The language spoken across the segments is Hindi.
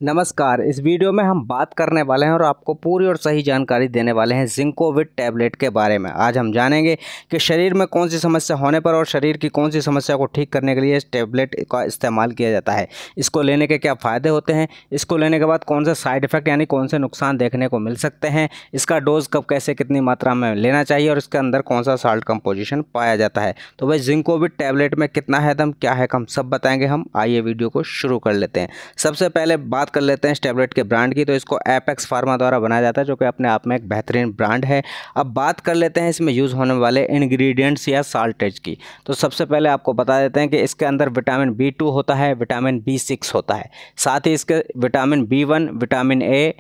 नमस्कार। इस वीडियो में हम बात करने वाले हैं और आपको पूरी और सही जानकारी देने वाले हैं जिंकोविट टैबलेट के बारे में। आज हम जानेंगे कि शरीर में कौन सी समस्या होने पर और शरीर की कौन सी समस्या को ठीक करने के लिए इस टैबलेट का इस्तेमाल किया जाता है। इसको लेने के क्या फ़ायदे होते हैं, इसको लेने के बाद कौन से साइड इफ़ेक्ट यानी कौन से नुकसान देखने को मिल सकते हैं, इसका डोज कब कैसे कितनी मात्रा में लेना चाहिए और इसके अंदर कौन सा साल्ट कंपोजिशन पाया जाता है। तो भाई जिंकोविट टैबलेट में कितना है दम, क्या है कम, सब बताएंगे हम। आइए वीडियो को शुरू कर लेते हैं। सबसे पहले बात कर लेते हैं इस टैबलेट के ब्रांड की। तो इसको एपेक्स फार्मा द्वारा बनाया जाता है, जो कि अपने आप में एक बेहतरीन ब्रांड है। अब बात कर लेते हैं इसमें यूज़ होने वाले इंग्रेडिएंट्स या साल्टेज की। तो सबसे पहले आपको बता देते हैं कि इसके अंदर विटामिन B2 होता है, विटामिन B6 होता है, साथ ही इसके विटामिन B1, विटामिन ए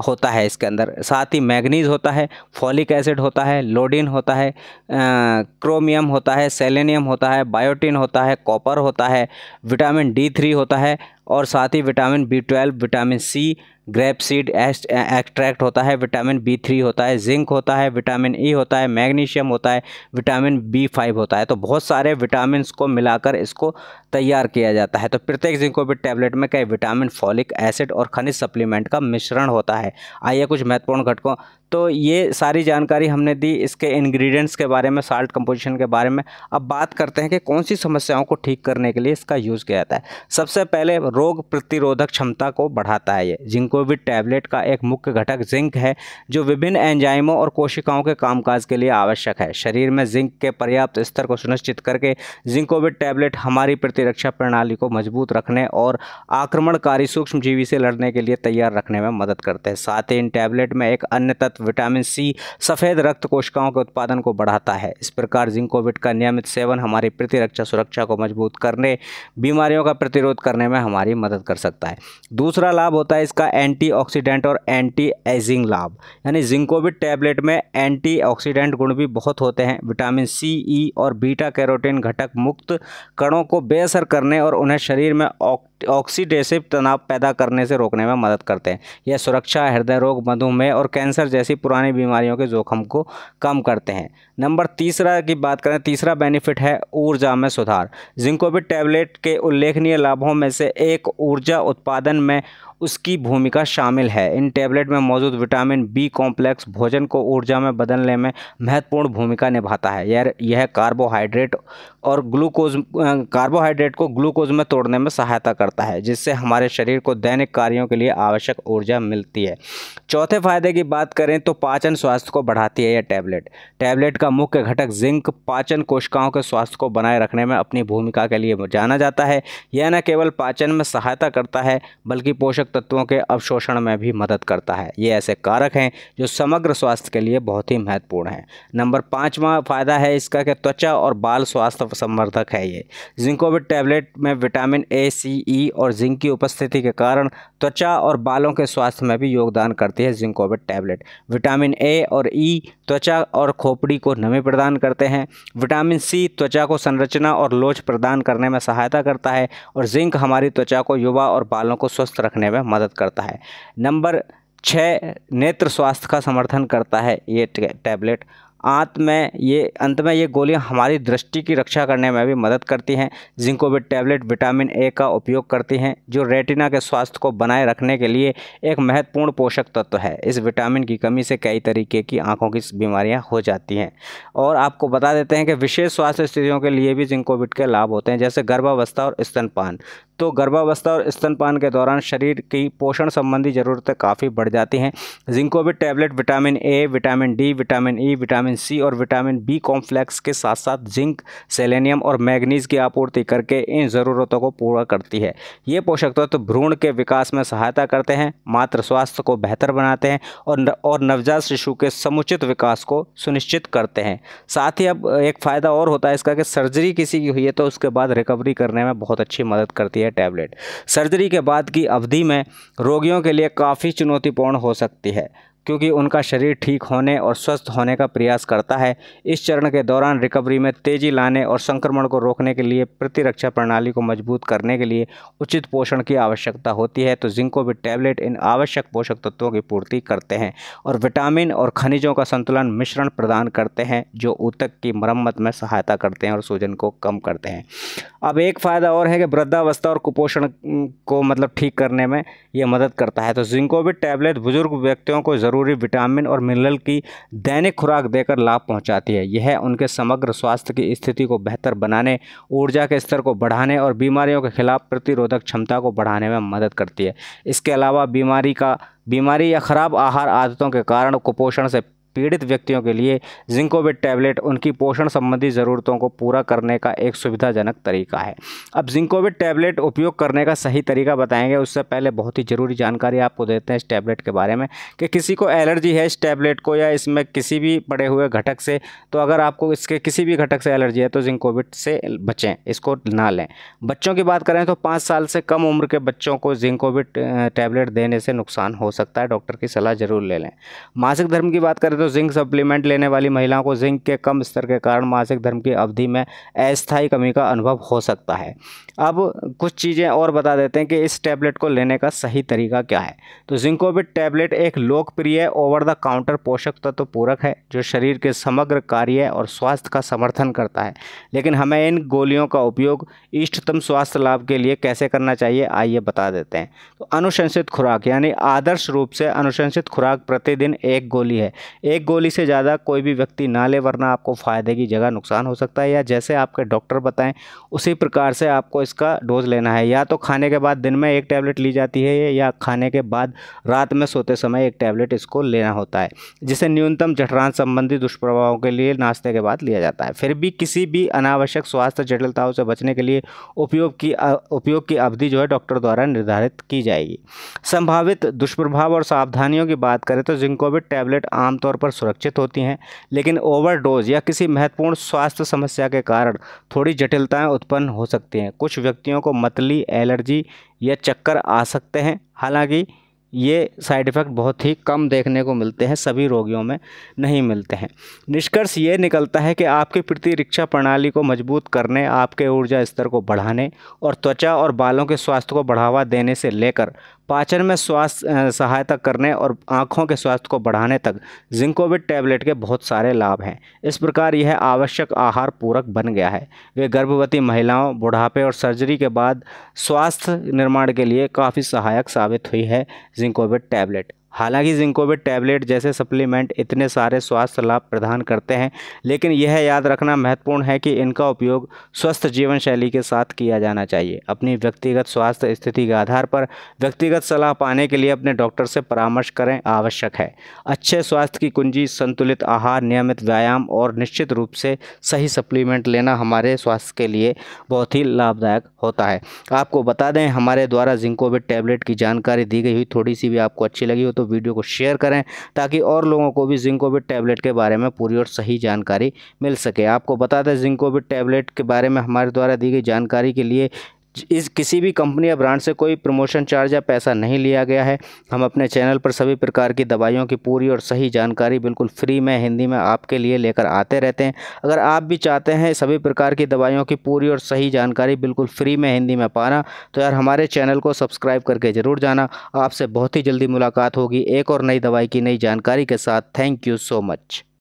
होता है इसके अंदर, साथ ही मैग्नीज होता है, फॉलिक एसिड होता है, लोडिन होता है, क्रोमियम होता है, सेलेनियम होता है, बायोटिन होता है, कॉपर होता है, विटामिन D3 होता है और साथ ही vitamin B12, vitamin C, grape seed extract होता है, विटामिन B3 होता है, जिंक होता है, विटामिन E होता है, मैग्नीशियम होता है, विटामिन B5 होता है। तो बहुत सारे विटामिन को मिलाकर इसको तैयार किया जाता है। तो प्रत्येक जिंकोविट टैबलेट में कई विटामिन, फॉलिक एसिड और खनिज सप्लीमेंट का मिश्रण होता है। आइए कुछ महत्वपूर्ण घटकों, तो ये सारी जानकारी हमने दी इसके इंग्रेडिएंट्स के बारे में, साल्ट कंपोजिशन के बारे में। अब बात करते हैं कि कौन सी समस्याओं को ठीक करने के लिए इसका यूज़ किया जाता है। सबसे पहले रोग प्रतिरोधक क्षमता को बढ़ाता है। ये जिंकोविट टैबलेट का एक मुख्य घटक जिंक है, जो विभिन्न एंजाइमों और कोशिकाओं के कामकाज के लिए आवश्यक है। शरीर में जिंक के पर्याप्त स्तर को सुनिश्चित करके जिंकोविट टैबलेट हमारी प्रतिरक्षा प्रणाली को मजबूत रखने और आक्रमणकारी सूक्ष्मजीवी से लड़ने के लिए तैयार रखने में मदद करते हैं। साथ ही इन टैबलेट में एक अन्य तत्व विटामिन C सफ़ेद रक्त कोशिकाओं के उत्पादन को बढ़ाता है। इस प्रकार जिंकोविट का नियमित सेवन हमारी प्रतिरक्षा सुरक्षा को मजबूत करने, बीमारियों का प्रतिरोध करने में हमारी मदद कर सकता है। दूसरा लाभ होता है इसका एंटीऑक्सीडेंट और एंटी एजिंग लाभ, यानी जिंकोविट टैबलेट में एंटीऑक्सीडेंट गुण भी बहुत होते हैं। विटामिन C, E और बीटा कैरोटीन घटक मुक्त कणों को बेअसर करने और उन्हें शरीर में ऑक्सीडेटिव तनाव पैदा करने से रोकने में मदद करते हैं। यह सुरक्षा, हृदय रोग, मधुमेह और कैंसर जैसी पुरानी बीमारियों के जोखिम को कम करते हैं। नंबर तीसरा की बात करें, तीसरा बेनिफिट है ऊर्जा में सुधार। जिंकोविट टैबलेट के उल्लेखनीय लाभों में से एक ऊर्जा उत्पादन में उसकी भूमिका शामिल है। इन टैबलेट में मौजूद विटामिन B कॉम्प्लेक्स भोजन को ऊर्जा में बदलने में महत्वपूर्ण भूमिका निभाता है। यह कार्बोहाइड्रेट को ग्लूकोज में तोड़ने में सहायता करता है, जिससे हमारे शरीर को दैनिक कार्यों के लिए आवश्यक ऊर्जा मिलती है। चौथे फायदे की बात करें तो पाचन स्वास्थ्य को बढ़ाती है यह टैबलेट का मुख्य घटक जिंक पाचन कोशिकाओं के स्वास्थ्य को बनाए रखने में अपनी भूमिका के लिए जाना जाता है। यह न केवल पाचन में सहायता करता है बल्कि पोषक तत्वों के अवशोषण में भी मदद करता है। ये ऐसे कारक हैं जो समग्र स्वास्थ्य के लिए बहुत ही महत्वपूर्ण है। नंबर 5वां फायदा है इसका कि त्वचा और बाल स्वास्थ्य संवर्धक है। ये जिंकोविट टैबलेट में विटामिन A, C, E और जिंक की उपस्थिति के कारण त्वचा और बालों के स्वास्थ्य में भी योगदान करती है जिंकोविट टैबलेट। विटामिन A और E त्वचा और खोपड़ी को नमी प्रदान करते हैं। विटामिन C त्वचा को संरचना और लोच प्रदान करने में सहायता करता है और जिंक हमारी त्वचा को युवा और बालों को स्वस्थ रखने में मदद करता है। नंबर 6 नेत्र स्वास्थ्य का समर्थन करता है ये टैबलेट। अंत में ये गोलियां हमारी दृष्टि की रक्षा करने में भी मदद करती हैं। जिंकोविट टैबलेट विटामिन A का उपयोग करती हैं, जो रेटिना के स्वास्थ्य को बनाए रखने के लिए एक महत्वपूर्ण पोषक तत्व है। इस विटामिन की कमी से कई तरीके की आंखों की बीमारियां हो जाती हैं। और आपको बता देते हैं कि विशेष स्वास्थ्य स्थितियों के लिए भी जिंकोविट के लाभ होते हैं, जैसे गर्भावस्था और स्तनपान। तो गर्भावस्था और स्तनपान के दौरान शरीर की पोषण संबंधी ज़रूरतें काफ़ी बढ़ जाती हैं। Zincovit tablet vitamin A, vitamin D, vitamin E, vitamin C और विटामिन B कॉम्प्लेक्स के साथ साथ जिंक, सेलेनियम और मैग्नीज की आपूर्ति करके इन ज़रूरतों को पूरा करती है। ये पोषक तत्व भ्रूण के विकास में सहायता करते हैं, मातृ स्वास्थ्य को बेहतर बनाते हैं और नवजात शिशु के समुचित विकास को सुनिश्चित करते हैं। साथ ही अब एक फ़ायदा और होता है इसका कि सर्जरी किसी की हुई है तो उसके बाद रिकवरी करने में बहुत अच्छी मदद करती है टैबलेट। सर्जरी के बाद की अवधि में रोगियों के लिए काफ़ी चुनौतीपूर्ण हो सकती है। क्योंकि उनका शरीर ठीक होने और स्वस्थ होने का प्रयास करता है। इस चरण के दौरान रिकवरी में तेज़ी लाने और संक्रमण को रोकने के लिए प्रतिरक्षा प्रणाली को मजबूत करने के लिए उचित पोषण की आवश्यकता होती है। तो जिंकोविट टैबलेट इन आवश्यक पोषक तत्वों की पूर्ति करते हैं और विटामिन और खनिजों का संतुलन मिश्रण प्रदान करते हैं, जो ऊतक की मरम्मत में सहायता करते हैं और सूजन को कम करते हैं। अब एक फ़ायदा और है कि वृद्धावस्था और कुपोषण को ठीक करने में ये मदद करता है। तो जिंकोविट टैबलेट बुजुर्ग व्यक्तियों को ज़रूरी विटामिन और मिनरल की दैनिक खुराक देकर लाभ पहुंचाती है। यह उनके समग्र स्वास्थ्य की स्थिति को बेहतर बनाने, ऊर्जा के स्तर को बढ़ाने और बीमारियों के खिलाफ प्रतिरोधक क्षमता को बढ़ाने में मदद करती है। इसके अलावा बीमारी या खराब आहार आदतों के कारण कुपोषण से पीड़ित व्यक्तियों के लिए जिंकोविट टैबलेट उनकी पोषण संबंधी ज़रूरतों को पूरा करने का एक सुविधाजनक तरीका है। अब जिंकोविट टैबलेट उपयोग करने का सही तरीका बताएंगे, उससे पहले बहुत ही ज़रूरी जानकारी आपको देते हैं इस टैबलेट के बारे में कि किसी को एलर्जी है इस टैबलेट को या इसमें किसी भी पड़े हुए घटक से, तो अगर आपको इसके किसी भी घटक से एलर्जी है तो जिंकोविट से बचें, इसको ना लें। बच्चों की बात करें तो 5 साल से कम उम्र के बच्चों को जिंकोविट टैबलेट देने से नुकसान हो सकता है, डॉक्टर की सलाह ज़रूर ले लें। मासिक धर्म की बात करें तो जिंक सप्लीमेंट लेने वाली महिलाओं को जिंक के कम स्तर के कारण मासिक धर्म की अवधि में अस्थायी कमी का अनुभव हो सकता है। अब कुछ चीज़ें और बता देते हैं कि इस टैबलेट को लेने का सही तरीका क्या है। तो जिंकोविट टैबलेट एक लोकप्रिय ओवर द काउंटर पोषक तत्व पूरक है जो शरीर के समग्र कार्य और स्वास्थ्य का समर्थन करता है। लेकिन हमें इन गोलियों का उपयोग इष्टतम स्वास्थ्य लाभ के लिए कैसे करना चाहिए, आइए बता देते हैं। तो अनुशंसित खुराक यानी आदर्श रूप से अनुशंसित खुराक प्रतिदिन 1 गोली है। 1 गोली से ज़्यादा कोई भी व्यक्ति ना ले, वरना आपको फ़ायदे की जगह नुकसान हो सकता है, या जैसे आपके डॉक्टर बताएं उसी प्रकार से आपको इसका डोज लेना है। या तो खाने के बाद दिन में 1 टैबलेट ली जाती है या खाने के बाद रात में सोते समय 1 टैबलेट इसको लेना होता है, जिसे न्यूनतम जठरांत्र संबंधी दुष्प्रभावों के लिए नाश्ते के बाद लिया जाता है। फिर भी किसी भी अनावश्यक स्वास्थ्य जटिलताओं से बचने के लिए उपयोग की अवधि जो है डॉक्टर द्वारा निर्धारित की जाएगी। संभावित दुष्प्रभाव और सावधानियों की बात करें तो जिंकोविट टैबलेट आमतौर पर सुरक्षित होती हैं, लेकिन ओवरडोज या किसी महत्वपूर्ण स्वास्थ्य समस्या के कारण थोड़ी जटिलताएं उत्पन्न हो सकती हैं। कुछ व्यक्तियों को मतली, एलर्जी या चक्कर आ सकते हैं। हालांकि ये साइड इफ़ेक्ट बहुत ही कम देखने को मिलते हैं, सभी रोगियों में नहीं मिलते हैं। निष्कर्ष ये निकलता है कि आपकी प्रतिरक्षा प्रणाली को मजबूत करने, आपके ऊर्जा स्तर को बढ़ाने और त्वचा और बालों के स्वास्थ्य को बढ़ावा देने से लेकर पाचन में स्वास्थ्य सहायता करने और आँखों के स्वास्थ्य को बढ़ाने तक जिंकोविट टैबलेट के बहुत सारे लाभ हैं। इस प्रकार यह आवश्यक आहार पूरक बन गया है। वे गर्भवती महिलाओं, बुढ़ापे और सर्जरी के बाद स्वास्थ्य निर्माण के लिए काफ़ी सहायक साबित हुई है जिंकोविट टैबलेट। हालांकि जिंकोविट टैबलेट जैसे सप्लीमेंट इतने सारे स्वास्थ्य लाभ प्रदान करते हैं, लेकिन यह याद रखना महत्वपूर्ण है कि इनका उपयोग स्वस्थ जीवन शैली के साथ किया जाना चाहिए। अपनी व्यक्तिगत स्वास्थ्य स्थिति के आधार पर व्यक्तिगत सलाह पाने के लिए अपने डॉक्टर से परामर्श करें आवश्यक है। अच्छे स्वास्थ्य की कुंजी संतुलित आहार, नियमित व्यायाम और निश्चित रूप से सही सप्लीमेंट लेना हमारे स्वास्थ्य के लिए बहुत ही लाभदायक होता है। आपको बता दें, हमारे द्वारा जिंकोविट टैबलेट की जानकारी दी गई हुई थोड़ी सी भी आपको अच्छी लगी हो तो वीडियो को शेयर करें, ताकि और लोगों को भी जिंकोविट टैबलेट के बारे में पूरी और सही जानकारी मिल सके। आपको बता दें, जिंकोविट टैबलेट के बारे में हमारे द्वारा दी गई जानकारी के लिए किसी भी कंपनी या ब्रांड से कोई प्रमोशन चार्ज या पैसा नहीं लिया गया है। हम अपने चैनल पर सभी प्रकार की दवाइयों की पूरी और सही जानकारी बिल्कुल फ्री में हिंदी में आपके लिए लेकर आते रहते हैं। अगर आप भी चाहते हैं सभी प्रकार की दवाइयों की पूरी और सही जानकारी बिल्कुल फ्री में हिंदी में पाना, तो यार हमारे चैनल को सब्सक्राइब करके ज़रूर जाना। आपसे बहुत ही जल्दी मुलाकात होगी एक और नई दवाई की नई जानकारी के साथ। Thank you so much.